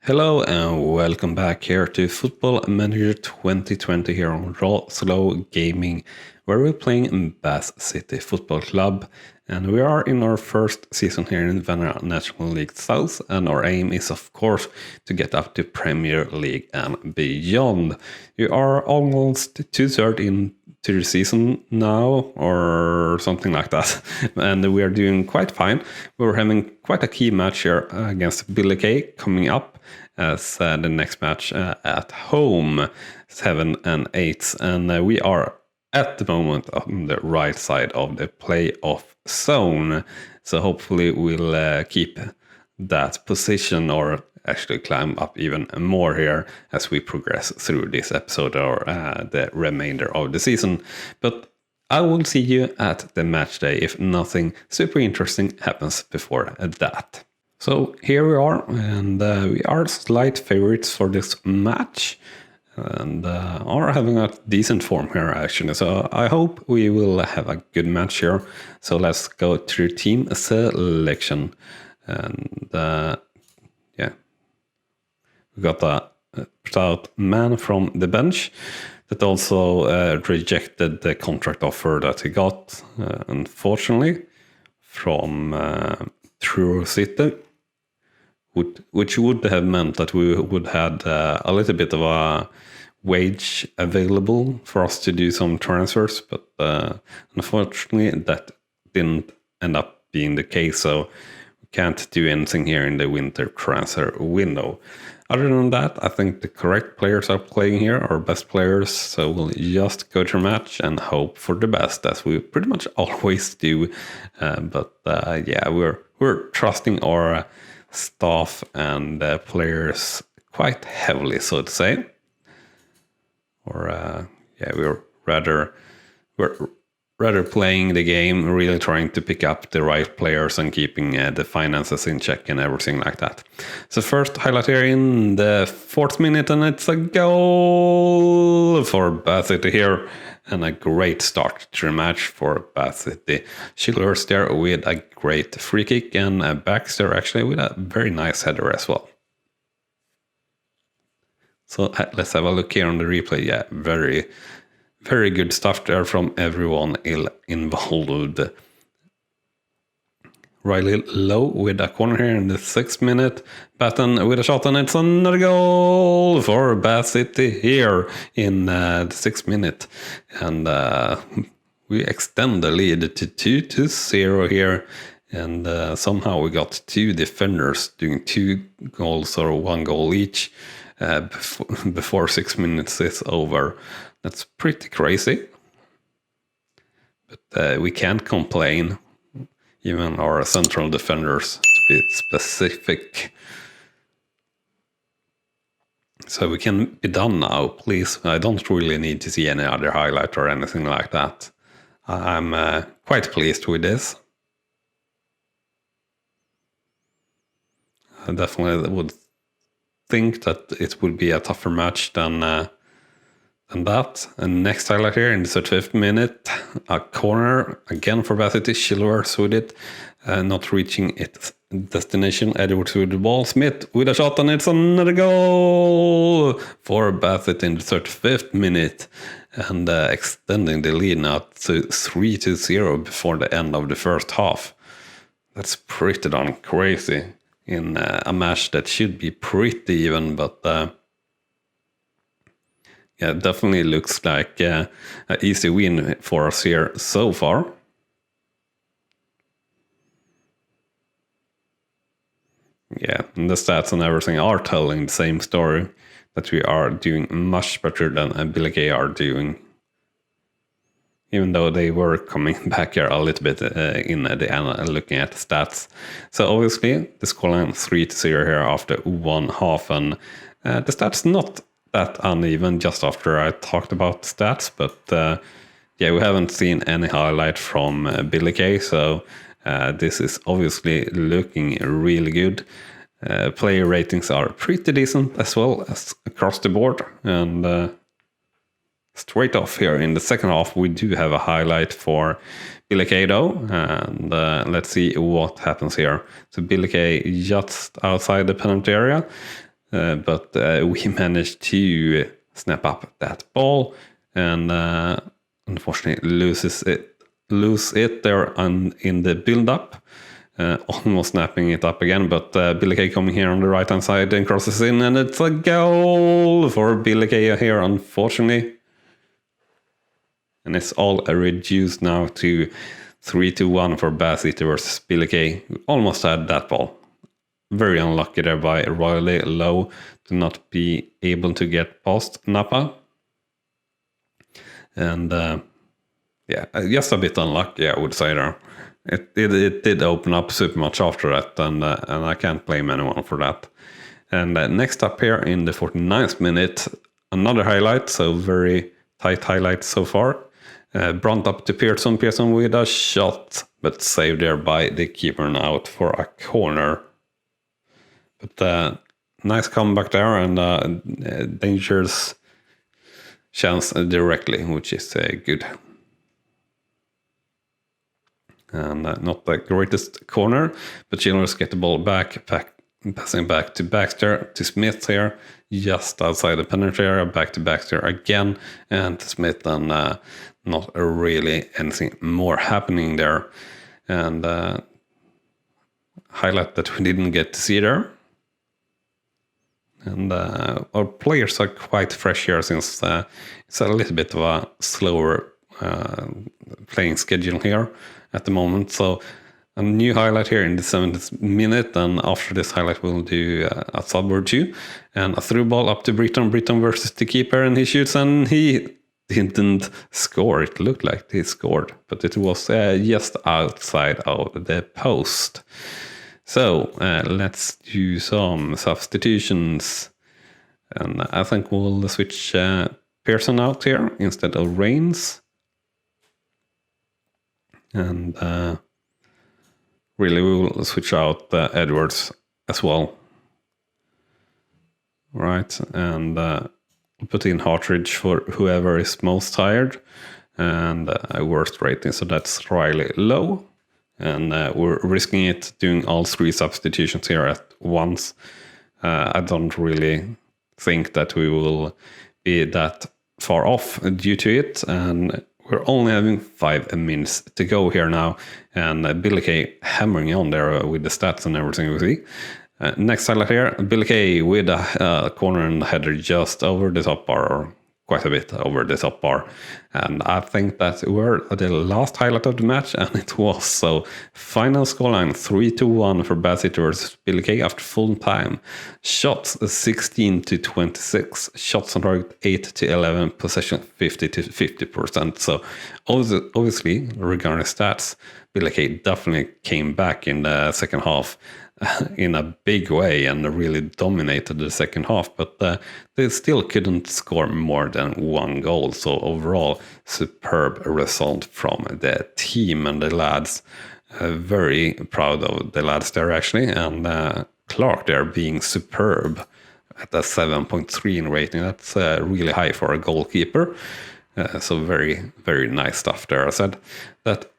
Hello and welcome back here to Football Manager 2020 here on Rawslowgaming, where we're playing Bath City Football Club, and we are in our first season here in Vanilla National League South, and our aim is of course to get up to Premier League and beyond. We are almost two-thirds into the season now, or something like that, and we are doing quite fine. We're having quite a key match here against Billy Kay coming up as the next match at home, 7 and 8, and we are at the moment on the right side of the playoff zone, so hopefully we'll keep that position or actually climb up even more here as we progress through this episode or the remainder of the season. But I will see you at the match day if nothing super interesting happens before that. So here we are, and we are slight favorites for this match, and are having a decent form here actually. So I hope we will have a good match here. So let's go through team selection, and yeah, we got a stout man from the bench that also rejected the contract offer that he got, unfortunately, from True City. Which would have meant that we would have a little bit of a wage available for us to do some transfers, but unfortunately that didn't end up being the case, so we can't do anything here in the winter transfer window. Other than that, I think the correct players are playing here, our best players, so we'll just go to a match and hope for the best, as we pretty much always do. But yeah, we're trusting our staff and players quite heavily, so to say. Or yeah, we're rather playing the game, really trying to pick up the right players and keeping the finances in check and everything like that. So first highlight here in the 4th minute, and it's a goal for Bath City here, and a great start to the match for Bath City. Schiller's there with a great free kick, and Baxter actually with a very nice header as well. So let's have a look here on the replay. Yeah, very, very good stuff there from everyone involved. Riley Lowe with a corner here in the 6th minute. Batten with a shot, and it's another goal for Bath City here in the 6th minute. And we extend the lead to 2-0 here. And somehow we got 2 defenders doing 2 goals or 1 goal each before 6 minutes is over. That's pretty crazy. But we can't complain. Even our central defenders, to be specific. So we can be done now, please. I don't really need to see any other highlight or anything like that. I'm quite pleased with this. I definitely would think that it would be a tougher match than that. And next highlight here in the 35th minute, a corner again for Bath City. Schiller with it, not reaching its destination. Edwards with the ball. Smith with a shot, and it's another goal for Bath City in the 35th minute, and extending the lead now to 3-0 before the end of the first half. That's pretty darn crazy in a match that should be pretty even, but yeah, it definitely looks like an easy win for us here so far. Yeah, and the stats and everything are telling the same story, that we are doing much better than Billy Kay are doing. Even though they were coming back here a little bit in the end, looking at the stats. So obviously, the scoreline 3-0 here after 1 half, and the stats not that uneven just after I talked about stats, but yeah, we haven't seen any highlight from Billy Kay, so this is obviously looking really good. Player ratings are pretty decent as well as across the board, and straight off here in the second half we do have a highlight for Billy Kay though, and let's see what happens here. So Billy Kay just outside the penalty area. but we managed to snap up that ball and unfortunately lose it there in the build-up. Almost snapping it up again, but Billy Kay coming here on the right-hand side and crosses in, and it's a goal for Billy Kay here, unfortunately. And it's all reduced now to 3-1 for Bath City versus Billy Kay. We almost had that ball. Very unlucky there by Royally Low to not be able to get past Napa. And yeah, just a bit unlucky, I would say there. It did open up super much after that, and I can't blame anyone for that. And next up here in the 49th minute, another highlight, so very tight highlight so far. Brunt up to Pearson. Pearson with a shot, but saved there by the keeper and out for a corner. But nice comeback there, and dangerous chance directly, which is good. And not the greatest corner, but Childers get the ball back, passing back to Baxter, to Smith here, just outside the penalty area, back to Baxter again, and to Smith, and not really anything more happening there. And highlight that we didn't get to see there. And our players are quite fresh here, since it's a little bit of a slower playing schedule here at the moment. So a new highlight here in the 70th minute, and after this highlight we'll do a sub or two, and a through ball up to Britton versus the keeper, and he shoots, and he didn't score. It looked like he scored, but it was just outside of the post. So let's do some substitutions, and I think we'll switch Pearson out here instead of Reigns. And really we will switch out Edwards as well. Right, and put in Hartridge for whoever is most tired, and a worst rating, so that's Riley Low. And we're risking it doing all three substitutions here at once. I don't really think that we will be that far off due to it, and we're only having 5 minutes to go here now, and Billy Kay hammering on there with the stats and everything we see. Next highlight here, Billy Kay with a corner and header just over the top bar, or quite a bit over the top bar. And I think that we're the last highlight of the match, and it was. So final scoreline 3-1 for Bath City versus Billy Kay after full time. Shots 16-26, shots on target 8-11, possession 50%. So obviously, regarding stats, Billy Kay definitely came back in the second half in a big way and really dominated the second half, but they still couldn't score more than 1 goal. So overall, superb result from the team and the lads. Very proud of the lads there actually, and Clark there being superb at a 7.3 in rating. That's really high for a goalkeeper. So very, very nice stuff there. I said that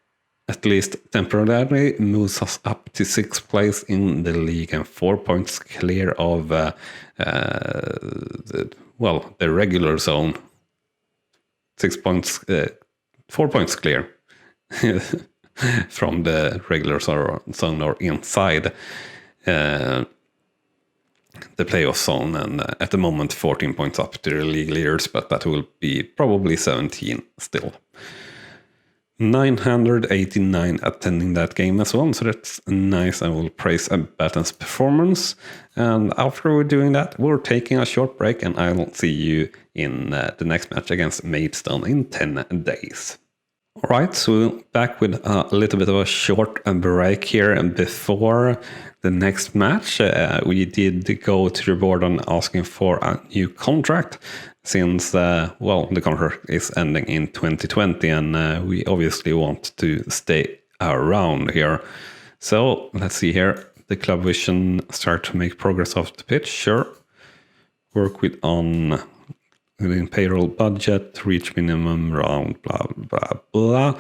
at least temporarily moves us up to 6th place in the league and 4 points clear of the regular zone. 6 points, 4 points clear from the regular zone, or inside the playoff zone, and at the moment 14 points up to the league leaders, but that will be probably 17 still. 989 attending that game as well, so that's nice. I will praise Batten's performance. And after we're doing that, we're taking a short break, and I'll see you in the next match against Maidstone in 10 days. Alright, so we're back with a little bit of a short break here, and before the next match, we did go to the board on asking for a new contract, since the contract is ending in 2020, and we obviously want to stay around here. So let's see here. The club vision start to make progress off the pitch. Sure. Work within payroll budget, reach minimum round, blah blah blah.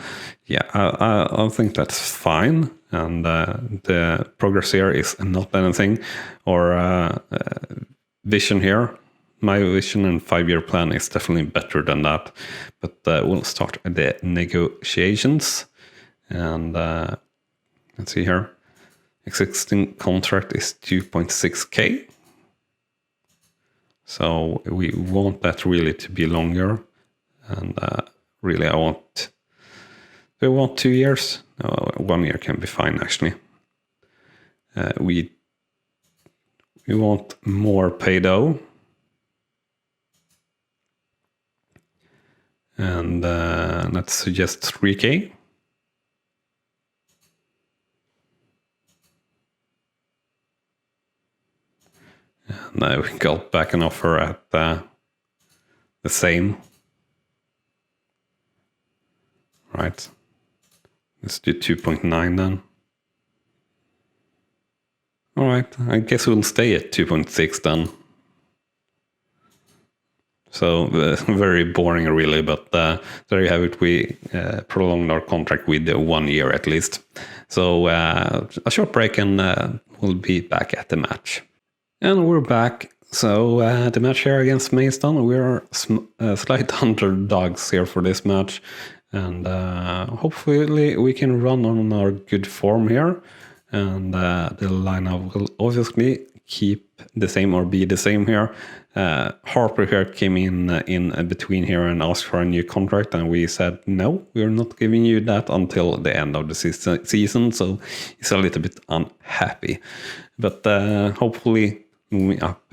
Yeah, I think that's fine. And the progress here is not anything or vision here. My vision and 5-year plan is definitely better than that. But we'll start the negotiations. And let's see here. Existing contract is 2.6k. So we want that really to be longer. And really do I want 2 years? No, 1 year can be fine actually. We want more pay though. And let's suggest 3k. And we got back an offer at the same. Right. Let's do 2.9 then. All right, I guess we'll stay at 2.6 then. So very boring really, but there you have it. We prolonged our contract with 1 year at least. So a short break and we'll be back at the match. And we're back. So the match here against Maidstone, we're slight underdogs here for this match. And hopefully we can run on our good form here. And the lineup will obviously keep the same or be the same here. Harper here came in between here and asked for a new contract, and we said no, we're not giving you that until the end of the season. So he's a little bit unhappy, but hopefully moving up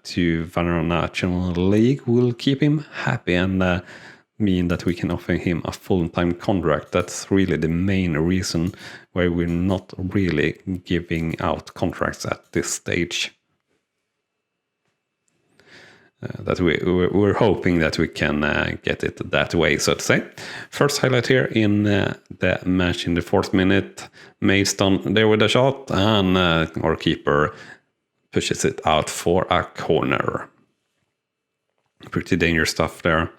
to Vanilla National League will keep him happy and mean that we can offer him a full-time contract. That's really the main reason why we're not really giving out contracts at this stage. That we're hoping that we can get it that way, so to say. First highlight here in the match in the 4th minute. Maidstone there with a shot, and our keeper pushes it out for a corner. Pretty dangerous stuff there.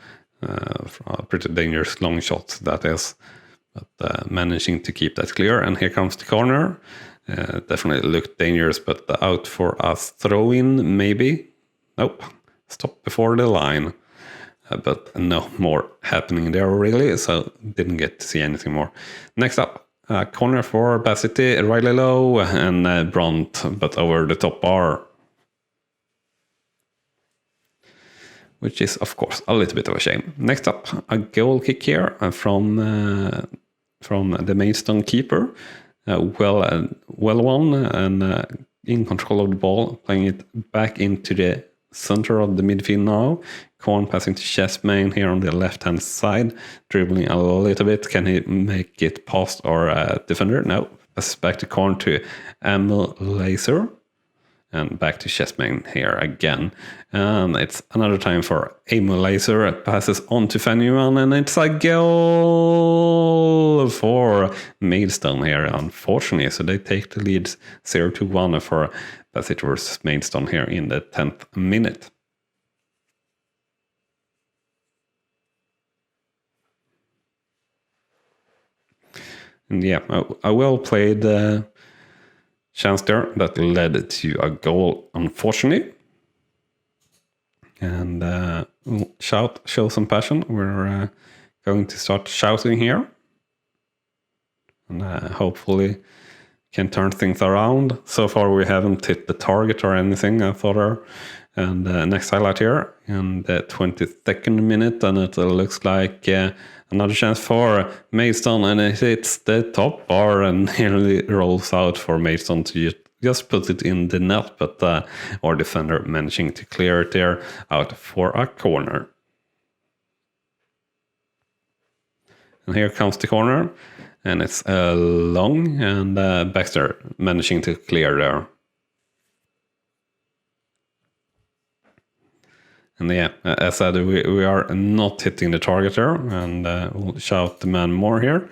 Pretty dangerous long shots, that is. But managing to keep that clear. And here comes the corner. Definitely looked dangerous, but out for a throw-in, maybe. Nope. Stop before the line. But no more happening there, really. So didn't get to see anything more. Next up, corner for Bassity. Riley low and Brunt, but over the top bar. Which is, of course, a little bit of a shame. Next up, a goal kick here from the Maidstone keeper. Well won and in control of the ball, playing it back into the center of the midfield now. Korn passing to Chessmain here on the left-hand side, dribbling a little bit. Can he make it past our defender? No. Passes back to Korn to Emil Laser. And back to Chessmain here again. And it's another time for Emil Laser. It passes on to Fenuyman, and it's a goal for Maidstone here, unfortunately. So they take the lead 0-1 for Bassett versus Maidstone here in the 10th minute. And yeah, a well-played chance there that led to a goal, unfortunately. And show some passion. We're going to start shouting here. And hopefully can turn things around. So far we haven't hit the target or anything, I thought. And next highlight here in the 22nd minute, and it looks like another chance for Maidstone, and it hits the top bar and nearly rolls out for Maidstone to just put it in the net, but our defender managing to clear it there out for a corner. And here comes the corner, and it's long, and Baxter managing to clear there. And yeah, as I said, we are not hitting the target there, and we'll shout the man more here.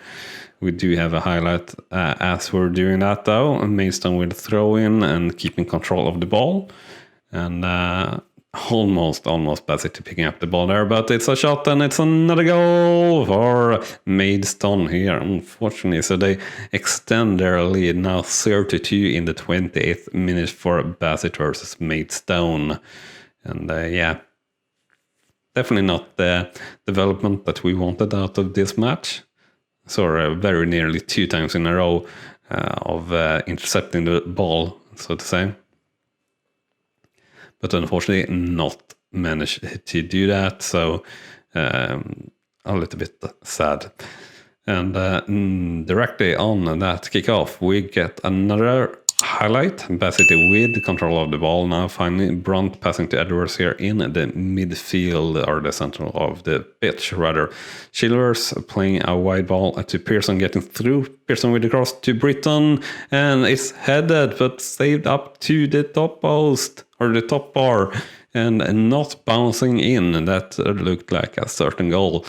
We do have a highlight as we're doing that though. Maidstone will throw in and keeping control of the ball. And almost Bad City picking up the ball there, but it's a shot and it's another goal for Maidstone here, unfortunately. So they extend their lead now 32 in the 28th minute for Bassett versus Maidstone. And yeah, definitely not the development that we wanted out of this match. So very nearly 2 times in a row of intercepting the ball, so to say. But unfortunately not managed to do that, so a little bit sad. And directly on that kickoff, we get another highlight. Bath City with control of the ball now, finally. Brunt passing to Edwards here in the midfield, or the center of the pitch, rather. Chilvers playing a wide ball to Pearson, getting through. Pearson with the cross to Britton, and it's headed, but saved up to the top post, or the top bar, and not bouncing in. That looked like a certain goal,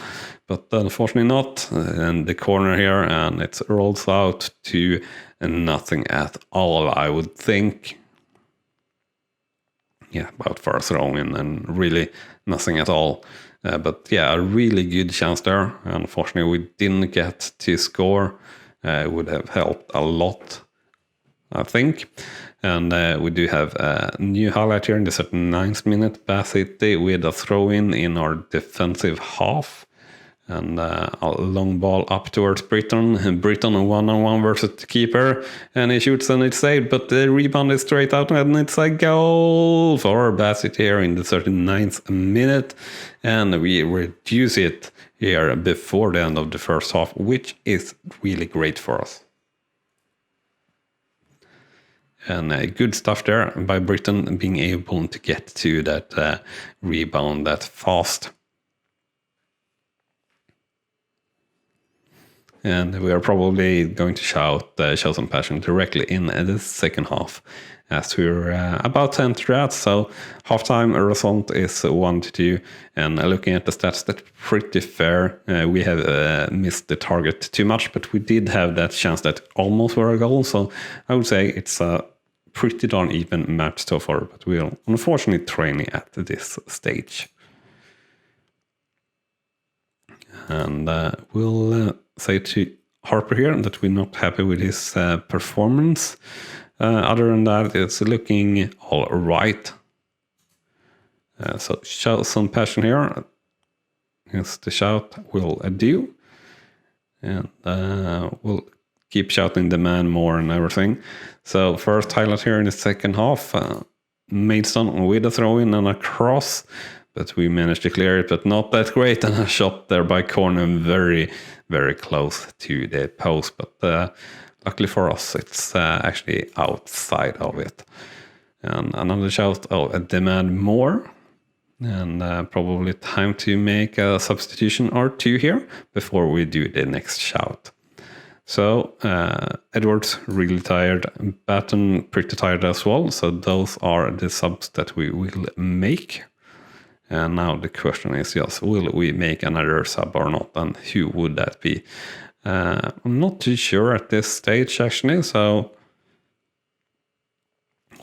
but unfortunately not. And the corner here, and it rolls out to nothing at all, I would think. Yeah, about far thrown in, and really nothing at all. But yeah, a really good chance there. Unfortunately, we didn't get to score. It would have helped a lot, I think. And we do have a new highlight here in the 39th minute. Bath City with a throw-in in our defensive half. And a long ball up towards Britton. And Britton one-on-one versus the keeper. And he shoots and it's saved, but the rebound is straight out and it's a goal for Bath City here in the 39th minute. And we reduce it here before the end of the first half, which is really great for us. And good stuff there by Britton, being able to get to that rebound that fast. And we are probably going to show some passion directly in the second half, as we're about to enter that. So halftime result is 1-2, and looking at the stats, that's pretty fair. We have missed the target too much, but we did have that chance that almost were a goal. So I would say it's a pretty darn even match so far, but we're unfortunately training at this stage. And we'll say to Harper here that we're not happy with his performance. Other than that, it's looking all right. So show some passion here. Yes, the shout will do. And we'll keep shouting the man more and everything. So first highlight here in the second half. Maidstone with a throw-in and a cross. But we managed to clear it, but not that great. And a shot there by corner, very, very close to the post. But luckily for us, it's actually outside of it. And another shout, demand more. And probably time to make a substitution or two here before we do the next shout. So Edwards really tired, Batten pretty tired as well. So those are the subs that we will make. And now the question is just, will we make another sub or not? And who would that be? I'm not too sure at this stage, actually. So,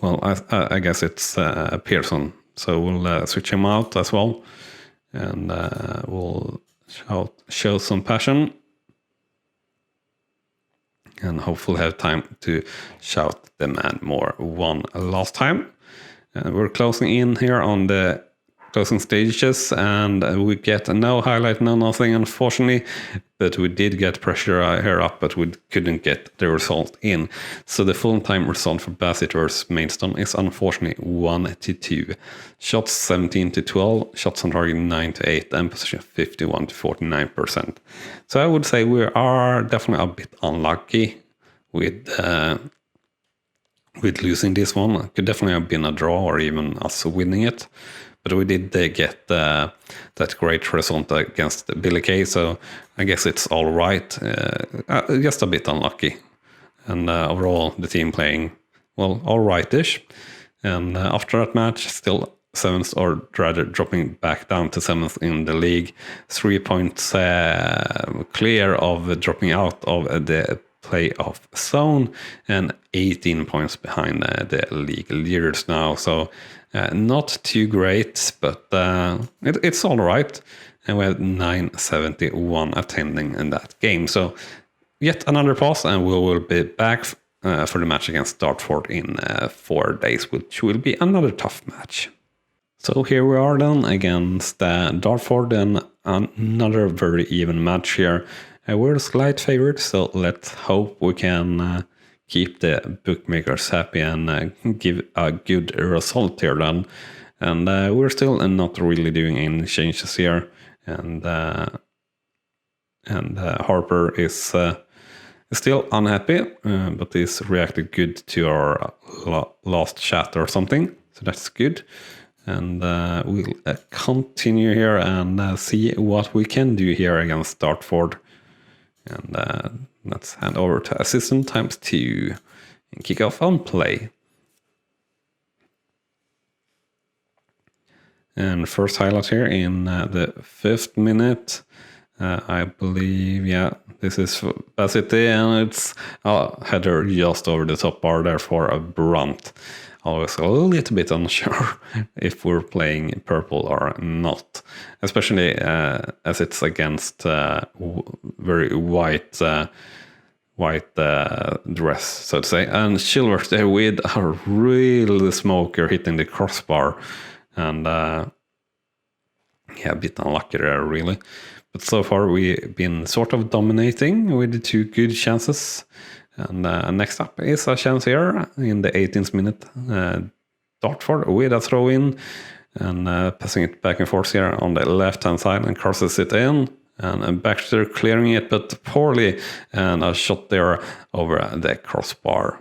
well, I guess it's Pearson. So we'll switch him out as well. And we'll show some passion. And hopefully have time to shout the man more one last time. We're closing in here on the closing stages, and we get no highlight, no nothing, unfortunately, but we did get pressure here up, but we couldn't get the result in. So the full-time result for Bassett versus Maidstone is unfortunately 1-2. Shots 17-12, shots on target 9-8, and position 51-49%. So I would say we are definitely a bit unlucky with losing this one. It could definitely have been a draw or even us winning it. But we did get that great result against Billy Kay, so I guess it's all right. Just a bit unlucky. And overall, the team playing, well, all right-ish. And after that match, still 7th, or rather dropping back down to 7th in the league. 3 points clear of dropping out of the playoff zone and 18 points behind the league leaders now. So not too great, but it's all right. And we have 971 attending in that game. So yet another pause, and we will be back for the match against Dartford in 4 days, which will be another tough match. So here we are then against Dartford, and another very even match here. We're a slight favorite, so let's hope we can keep the bookmakers happy and give a good result here then. And we're still not really doing any changes here, and Harper is still unhappy, but he's reacted good to our last chat or something, so that's good. And we'll continue here and see what we can do here against Dartford. And let's hand over to assistant ×2 and kick off on play. And first highlight here in the 5th minute. I believe, yeah, this is Basity, and it's a header just over the top bar there for a Brunt. Always a little bit unsure if we're playing purple or not, especially as it's against very white dress, so to say. And Chilworth there with a real smoker hitting the crossbar, and yeah, a bit unlucky there really. But so far we've been sort of dominating with 2 good chances. And next up is a chance here in the 18th minute. Dartford with a throw in and passing it back and forth here on the left hand side and crosses it in. And Baxter clearing it, but poorly. And a shot there over the crossbar,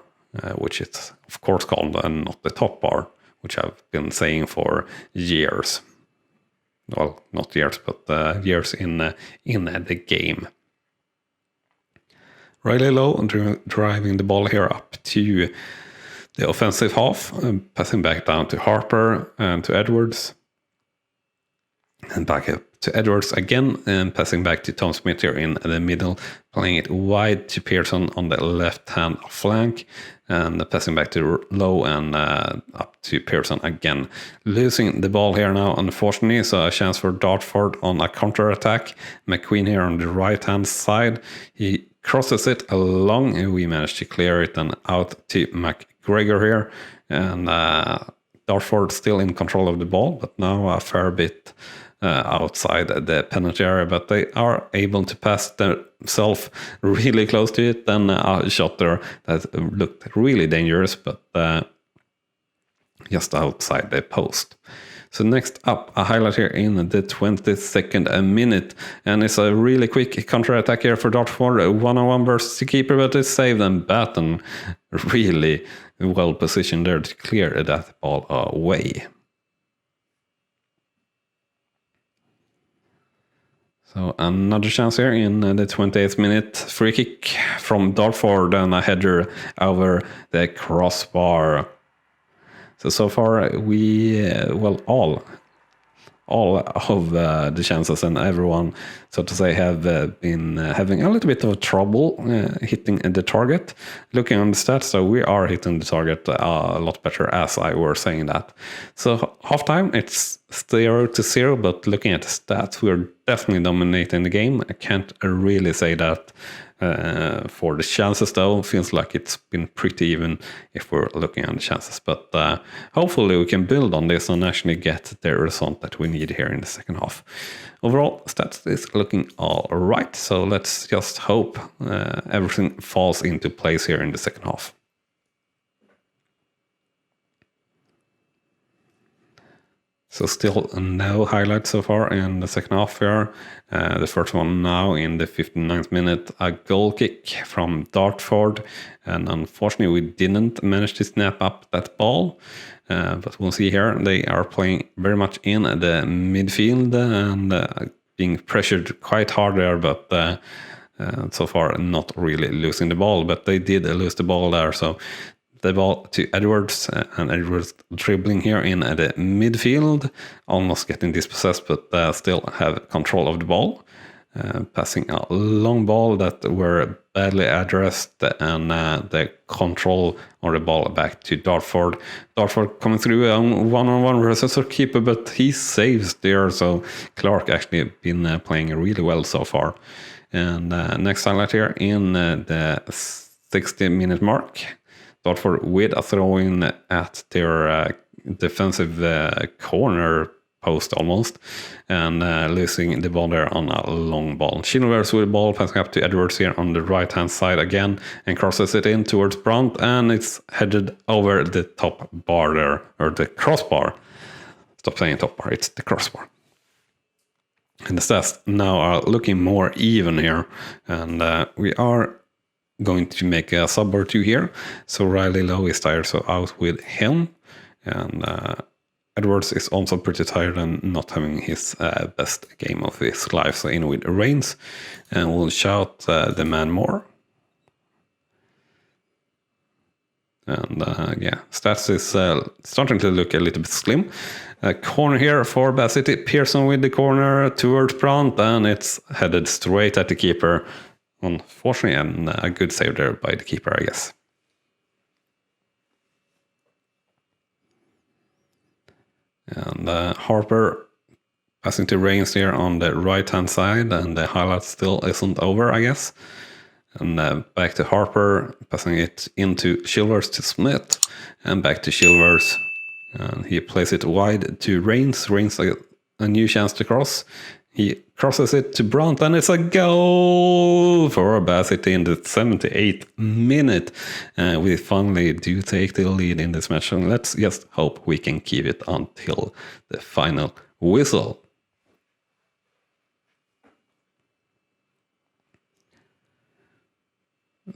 which is of course called and not the top bar, which I've been saying for years. Well, not years, but years in the game. Really low and driving the ball here up to the offensive half, passing back down to Harper and to Edwards. And back up to Edwards again, and passing back to Tom Smith here in the middle, playing it wide to Pearson on the left-hand flank, and passing back to Lowe and up to Pearson again. Losing the ball here now, unfortunately, so a chance for Dartford on a counter-attack. McQueen here on the right-hand side. He crosses it along, and we managed to clear it and out to McGregor here. And Dartford still in control of the ball, but now a fair bit outside the penalty area, but they are able to pass themselves really close to it. Then a shot there that looked really dangerous, but just outside the post. So next up, a highlight here in the 22nd minute, and it's a really quick counter-attack here for Dartford, 1-on-1 versus the keeper, but it's saved, and Batten really well positioned there to clear that ball away. So another chance here in the 28th minute, free kick from Dartford and a header over the crossbar. So far we, well, all of the chances and everyone, so to say, have been having a little bit of trouble hitting the target. Looking on the stats, so we are hitting the target a lot better, as I were saying that. So halftime, it's 0-0, but looking at the stats, we're definitely dominating the game. I can't really say that for the chances, though. Feels like it's been pretty even if we're looking at the chances, but hopefully we can build on this and actually get the result that we need here in the second half. Overall, stats is looking all right, so let's just hope everything falls into place here in the second half. So still no highlights so far in the second half here. The first one now in the 59th minute, a goal kick from Dartford. And unfortunately we didn't manage to snap up that ball. But we'll see here, they are playing very much in the midfield and being pressured quite hard there, but so far not really losing the ball. But they did lose the ball there, so the ball to Edwards, and Edwards dribbling here in the midfield, almost getting dispossessed, but still have control of the ball. Passing a long ball that were badly addressed, and the control on the ball back to Dartford. Dartford coming through on one-on-one versus our keeper, but he saves there, so Clark actually been playing really well so far. And next highlight here in the 60-minute mark. Dartford with a throw-in at their defensive corner post almost, and losing the ball there on a long ball. Chilvers with the ball, passing up to Edwards here on the right-hand side again, and crosses it in towards Brandt, and it's headed over the top bar there, or the crossbar. Stop saying top bar, it's the crossbar. And the stats now are looking more even here, and we are going to make a sub or two here. So Riley Lowe is tired, so out with him, and Edwards is also pretty tired and not having his best game of his life, so in with Reigns, and we'll shout the man more. And yeah, stats is starting to look a little bit slim. Corner here for Bath City. Pearson with the corner towards Brandt, and it's headed straight at the keeper. Unfortunately, and a good save there by the keeper, I guess. And Harper passing to Reigns here on the right-hand side, and the highlight still isn't over, I guess. And back to Harper, passing it into Chilvers to Smith, and back to Chilvers. And he plays it wide to Reigns. Reigns a new chance to cross. He crosses it to Brandt, and it's a goal for Bath City in the 78th minute. We finally do take the lead in this match, and let's just hope we can keep it until the final whistle.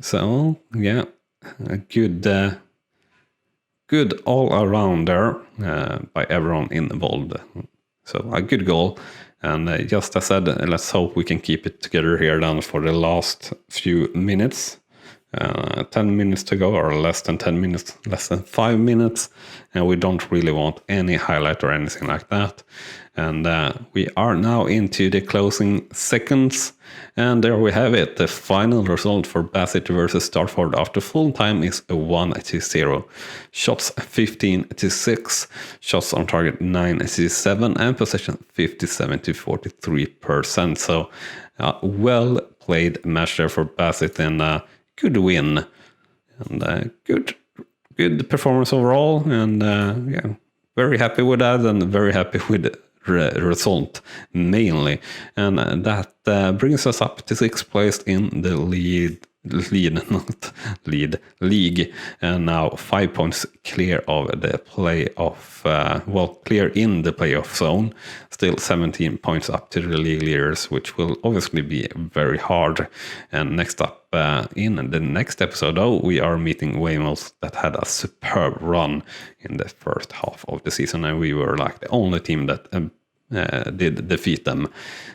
So, yeah, a good all around there by everyone involved. So, a good goal. And just as I said, let's hope we can keep it together here then for the last few minutes. 10 minutes to go, or less than 10 minutes, less than 5 minutes. And we don't really want any highlight or anything like that. And we are now into the closing seconds. And there we have it. The final result for Bath City versus Dartford after full time is a 1-0. Shots 15-6. Shots on target 9-7. And possession 57-43%. So well played match there for Bath City, and good win. And good performance overall. And yeah, very happy with that, and very happy with result mainly, and that brings us up to 6th place in the league, and now 5 points clear of the playoff, clear in the playoff zone. Still 17 points up to the league leaders, which will obviously be very hard. And next up in the next episode, though, we are meeting Weymouth, that had a superb run in the first half of the season, and we were like the only team that did defeat them.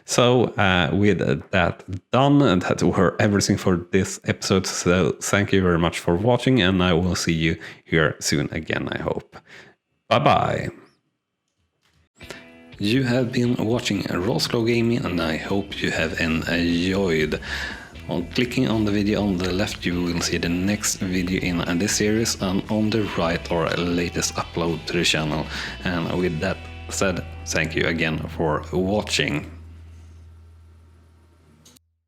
So with that done, and that were everything for this episode. So thank you very much for watching, and I will see you here soon again, I hope. Bye bye. You have been watching Rawslowgaming, and I hope you have enjoyed. On clicking on the video on the left, you will see the next video in this series, and on the right, our latest upload to the channel. And with that said, thank you again for watching.